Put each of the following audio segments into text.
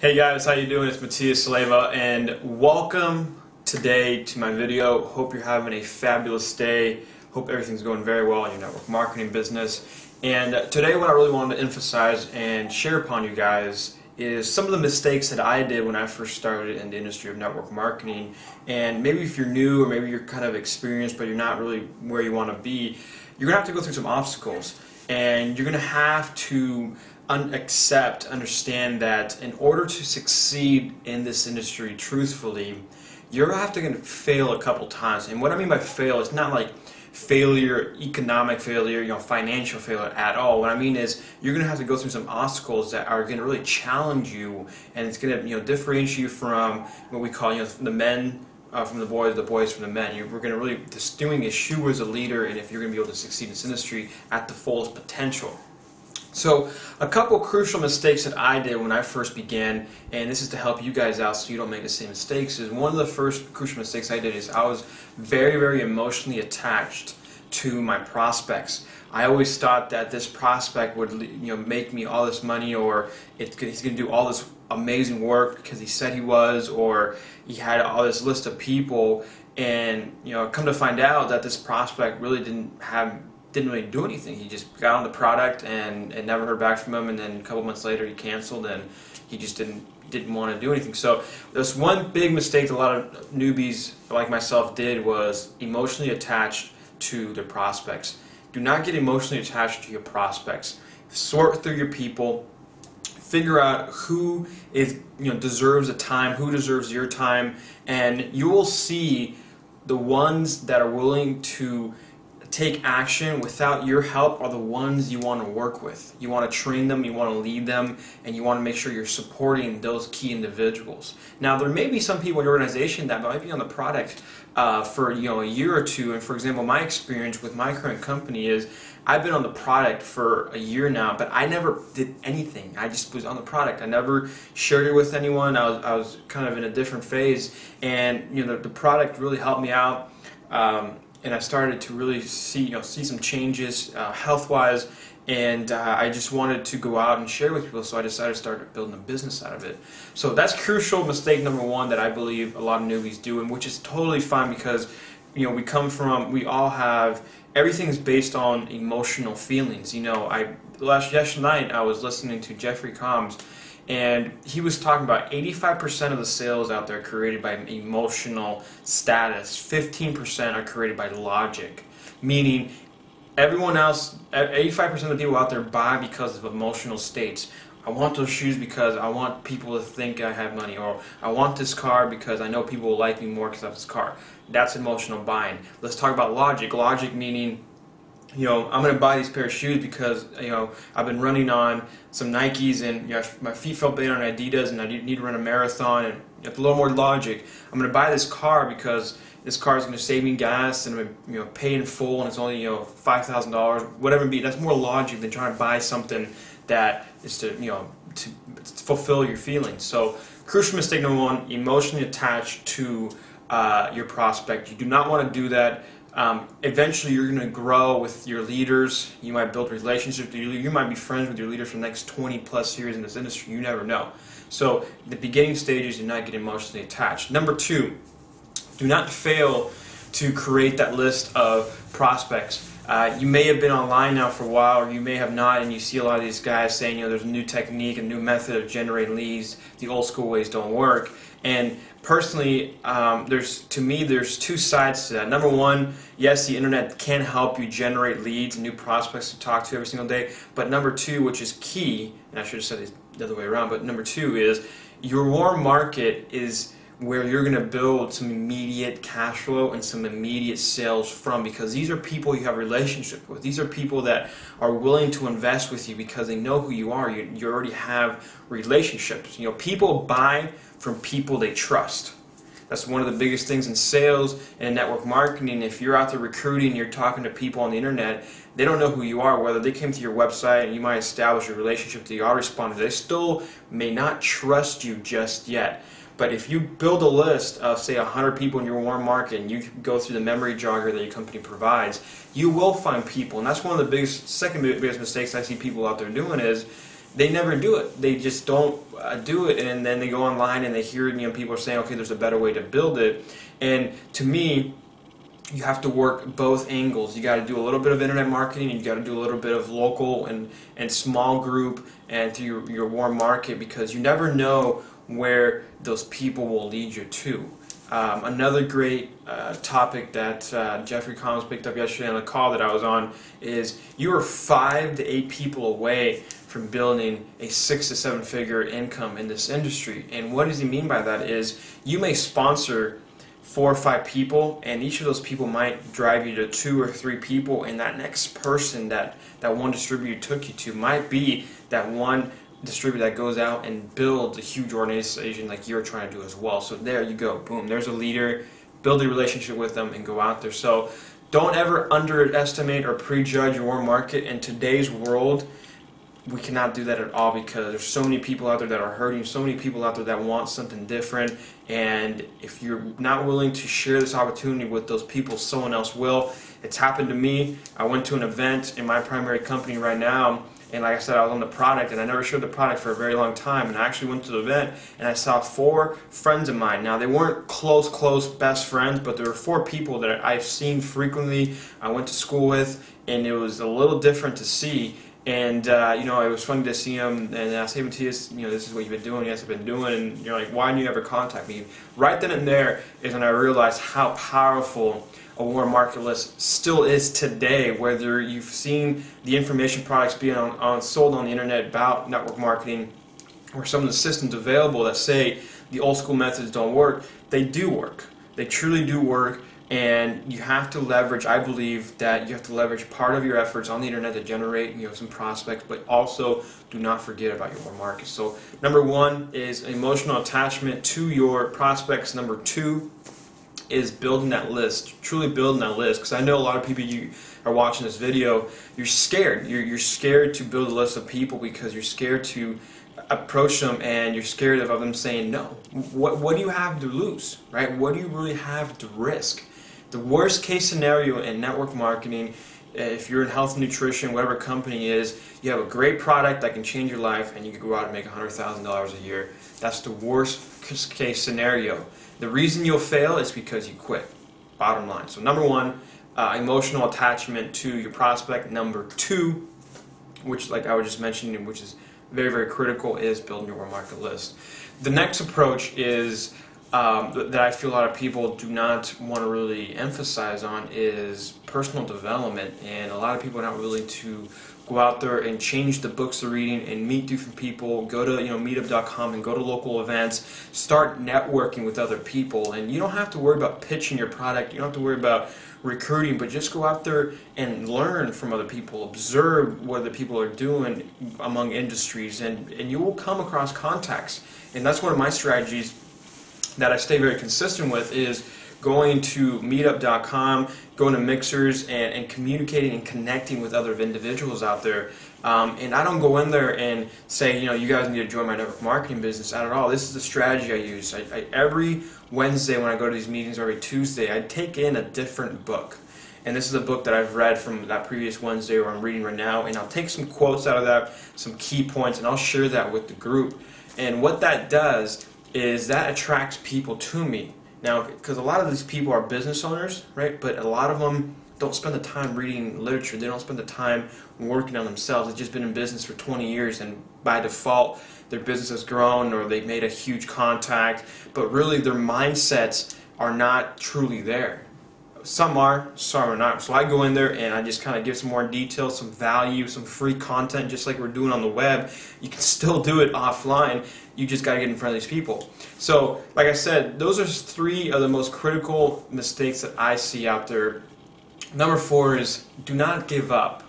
Hey guys, how you doing? It's Matias Sleva and welcome today to my video. Hope you're having a fabulous day. Hope everything's going very well in your network marketing business. And today what I really wanted to emphasize and share upon you guys is some of the mistakes that I did when I first started in the industry of network marketing. And maybe if you're new or maybe you're kind of experienced but you're not really where you want to be, you're going to have to go through some obstacles. And you're going to have to understand that in order to succeed in this industry truthfully, you're going to have to fail a couple times. And what I mean by fail, it's not like failure, economic failure, financial failure at all. What I mean is you're going to have to go through some obstacles that are going to really challenge you, and it's going to differentiate you from what we call the men from the boys from the men. We're going to really distinguish you as a leader, and if you're going to be able to succeed in this industry at the fullest potential. So a couple crucial mistakes that I did when I first began, and this is to help you guys out so you don't make the same mistakes, is one of the first crucial mistakes I did is I was very emotionally attached to my prospects. I always thought that this prospect would make me all this money, or he's going to do all this amazing work because he said he was, or he had all this list of people, and come to find out that this prospect really didn't really do anything. He just got on the product and never heard back from him, and then a couple months later he canceled and he just didn't want to do anything. So there's one big mistake that a lot of newbies like myself did, was emotionally attached to their prospects. Do not get emotionally attached to your prospects. Sort through your people. Figure out who deserves the time, who deserves your time, and you will see the ones that are willing to take action without your help are the ones you want to work with. You want to train them, you want to lead them, and you want to make sure you're supporting those key individuals. Now, there may be some people in your organization that might be on the product for a year or two, and for example, my experience with my current company is I've been on the product for a year now, but I never did anything. I just was on the product. I never shared it with anyone. I was kind of in a different phase, and the product really helped me out. And I started to really see some changes health-wise, and I just wanted to go out and share with people, so I decided to start building a business out of it. So that's crucial mistake number one that I believe a lot of newbies do, and which is totally fine, because we all have, everything's based on emotional feelings. Yesterday night I was listening to Jeffrey Combs, and he was talking about 85% of the sales out there are created by emotional status. 15% are created by logic. Meaning, everyone else, 85% of the people out there buy because of emotional states. I want those shoes because I want people to think I have money, or I want this car because I know people will like me more because I have this car. That's emotional buying. Let's talk about logic. Logic meaning, I'm going to buy these pair of shoes because, I've been running on some Nikes, and my feet felt better on Adidas, and I need to run a marathon, and a little more logic. I'm going to buy this car because this car is going to save me gas, and I'm going to pay in full, and it's only $5,000, whatever it be. That's more logic than trying to buy something that is to fulfill your feelings. So crucial mistake number one: emotionally attached to your prospect. You do not want to do that. Eventually you're going to grow with your leaders. You might build relationships with your leaders. You might be friends with your leaders for the next 20 plus years in this industry. You never know. So the beginning stages, do not get emotionally attached. Number two, do not fail to create that list of prospects. You may have been online now for a while, or you may have not, and you see a lot of these guys saying, there's a new technique, a new method of generating leads. The old school ways don't work. And personally, there's two sides to that. Number one, yes, the internet can help you generate leads and new prospects to talk to every single day. But number two, which is key, and I should have said it the other way around, but number two is your warm market is where you're going to build some immediate cash flow and some immediate sales from, because these are people you have a relationship with. These are people that are willing to invest with you because they know who you are. You already have relationships. People buy from people they trust. That's one of the biggest things in sales and in network marketing. If you're out there recruiting, you're talking to people on the internet, they don't know who you are. Whether they came to your website and you might establish a relationship that you are responding to, they still may not trust you just yet. But if you build a list of, say, 100 people in your warm market, and you go through the memory jogger that your company provides, you will find people. And that's one of the second biggest mistakes I see people out there doing is, they never do it. They just don't do it, and then they go online and they hear people are saying, okay, there's a better way to build it. And to me, you have to work both angles. You got to do a little bit of internet marketing, and you got to do a little bit of local and small group and through your warm market, because you never know where those people will lead you to. Another great topic that Jeffrey Collins picked up yesterday on the call that I was on is you are 5 to 8 people away from building a 6 to 7 figure income in this industry. And what does he mean by that is you may sponsor 4 or 5 people, and each of those people might drive you to 2 or 3 people, and that next person that one distributor took you to might be that one distributor that goes out and builds a huge organization like you're trying to do as well. So there you go, boom, there's a leader. Build a relationship with them and go out there. So don't ever underestimate or prejudge your market. In today's world, we cannot do that at all, because there's so many people out there that are hurting, so many people out there that want something different, and if you're not willing to share this opportunity with those people, someone else will. It's happened to me. I went to an event in my primary company right now, and like I said, I was on the product, and I never shared the product for a very long time, and I actually went to the event, and I saw 4 friends of mine. Now, they weren't close best friends, but there were 4 people that I've seen frequently, I went to school with, and it was a little different to see. And it was funny to see him, and I said, Matthias, this is what you've been doing. Yes, I've been doing. And you're like, why didn't you ever contact me? Right then and there is when I realized how powerful a warm market list still is today. Whether you've seen the information products being sold on the internet about network marketing, or some of the systems available that say the old school methods don't work, they do work. They truly do work. And you have to leverage, I believe that you have to leverage part of your efforts on the internet to generate some prospects, but also do not forget about your warm market. So number 1 is emotional attachment to your prospects. Number 2 is building that list, truly building that list, because I know a lot of people you are watching this video, you're scared. You're scared to build a list of people because you're scared to approach them, and you're scared of them saying no. What do you have to lose, right? What do you really have to risk? The worst case scenario in network marketing, if you're in health and nutrition, whatever company is, you have a great product that can change your life, and you can go out and make $100,000 a year. That's the worst case scenario. The reason you'll fail is because you quit. Bottom line. So number 1, emotional attachment to your prospect. Number 2, which like I was just mentioning, which is very, very critical, is building your warm market list. The next approach is that I feel a lot of people do not want to really emphasize on is personal development, and a lot of people are not willing to go out there and change the books they're reading and meet different people. Go to meetup.com and go to local events. Start networking with other people, and you don't have to worry about pitching your product. You don't have to worry about recruiting, but just go out there and learn from other people. Observe what other people are doing among industries, and you will come across contacts. And that's one of my strategies that I stay very consistent with, is going to meetup.com, going to mixers, and communicating and connecting with other individuals out there. And I don't go in there and say, you guys need to join my network marketing business. Not at all. This is the strategy I use. Every Wednesday when I go to these meetings, or every Tuesday, I take in a different book. And this is a book that I've read from that previous Wednesday, or I'm reading right now, and I'll take some quotes out of that, some key points, and I'll share that with the group. And what that does is that attracts people to me. Now, because a lot of these people are business owners, right? But a lot of them don't spend the time reading literature. They don't spend the time working on themselves. They've just been in business for 20 years, and by default, their business has grown, or they've made a huge contact, but really their mindsets are not truly there. Some are, some are not. So I go in there and I just kind of give some more details, some value, some free content, just like we're doing on the web. You can still do it offline. You just got to get in front of these people. So, like I said, those are 3 of the most critical mistakes that I see out there. Number 4 is do not give up.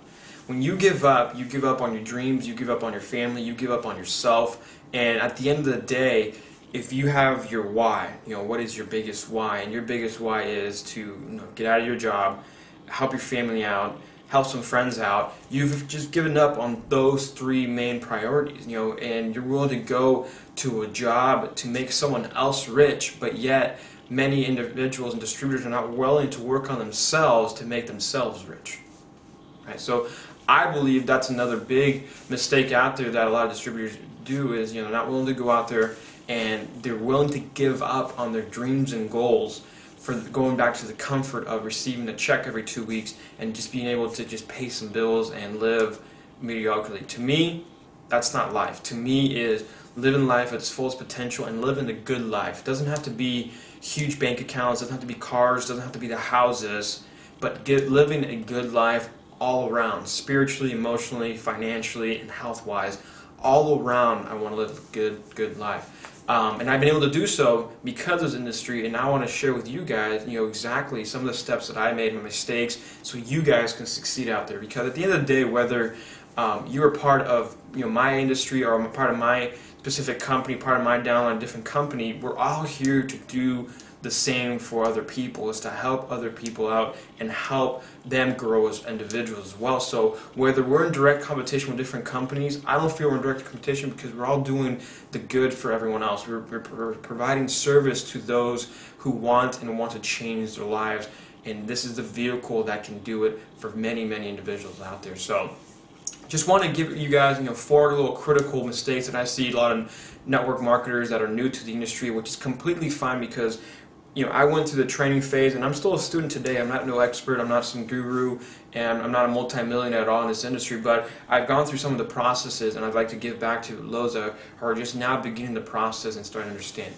When you give up on your dreams, you give up on your family, you give up on yourself. And at the end of the day, if you have your why, what is your biggest why? And your biggest why is to get out of your job, help your family out, help some friends out. You've just given up on those 3 main priorities, and you're willing to go to a job to make someone else rich, but yet many individuals and distributors are not willing to work on themselves to make themselves rich. Right? So I believe that's another big mistake out there that a lot of distributors do, is not willing to go out there and they're willing to give up on their dreams and goals for going back to the comfort of receiving a check every 2 weeks and just being able to just pay some bills and live mediocrely. To me, that's not life. To me is living life at its fullest potential and living a good life. It doesn't have to be huge bank accounts, doesn't have to be cars, doesn't have to be the houses, but living a good life all around, spiritually, emotionally, financially, and health-wise. All around, I want to live a good life. And I've been able to do so because of this industry, and I want to share with you guys, exactly some of the steps that I made, my mistakes, so you guys can succeed out there. Because at the end of the day, whether you're a part of my industry or I'm a part of my specific company, part of my downline, different company, we're all here to do the same for other people, is to help other people out and help them grow as individuals as well. So whether we're in direct competition with different companies, I don't feel we're in direct competition because we're all doing the good for everyone else. We're providing service to those who want to change their lives, and this is the vehicle that can do it for many, many individuals out there. So just want to give you guys 4 little critical mistakes that I see a lot of network marketers that are new to the industry, which is completely fine because I went through the training phase, and I'm still a student today. I'm not no expert, I'm not some guru, and I'm not a multi-millionaire at all in this industry, but I've gone through some of the processes, and I'd like to give back to those that are just now beginning the process and starting to understand.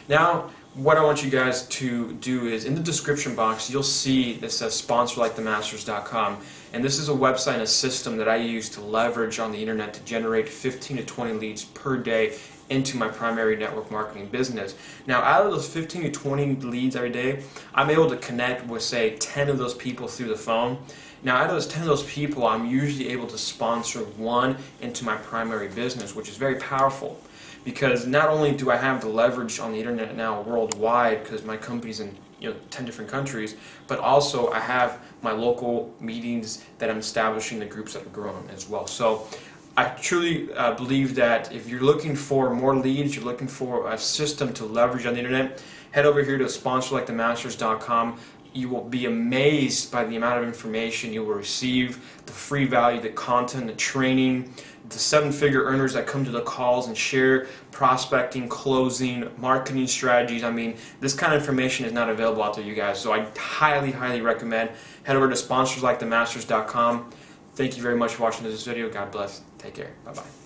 Now, what I want you guys to do is, in the description box, you'll see that says sponsorlikethemasters.com, and this is a website and a system that I use to leverage on the internet to generate 15 to 20 leads per day into my primary network marketing business. Now, out of those 15 to 20 leads every day, I'm able to connect with, say, 10 of those people through the phone. Now, out of those 10 of those people, I'm usually able to sponsor 1 into my primary business, which is very powerful. Because not only do I have the leverage on the internet now worldwide, because my company's in 10 different countries, but also I have my local meetings that I'm establishing, the groups that are growing as well. So I truly believe that if you're looking for more leads, you're looking for a system to leverage on the internet, head over here to sponsorlikethemasters.com. You will be amazed by the amount of information you will receive, the free value, the content, the training, the 7-figure earners that come to the calls and share prospecting, closing, marketing strategies. I mean, this kind of information is not available out there, you guys. So I highly, highly recommend head over to sponsorlikethemasters.com. Thank you very much for watching this video. God bless. Take care. Bye-bye.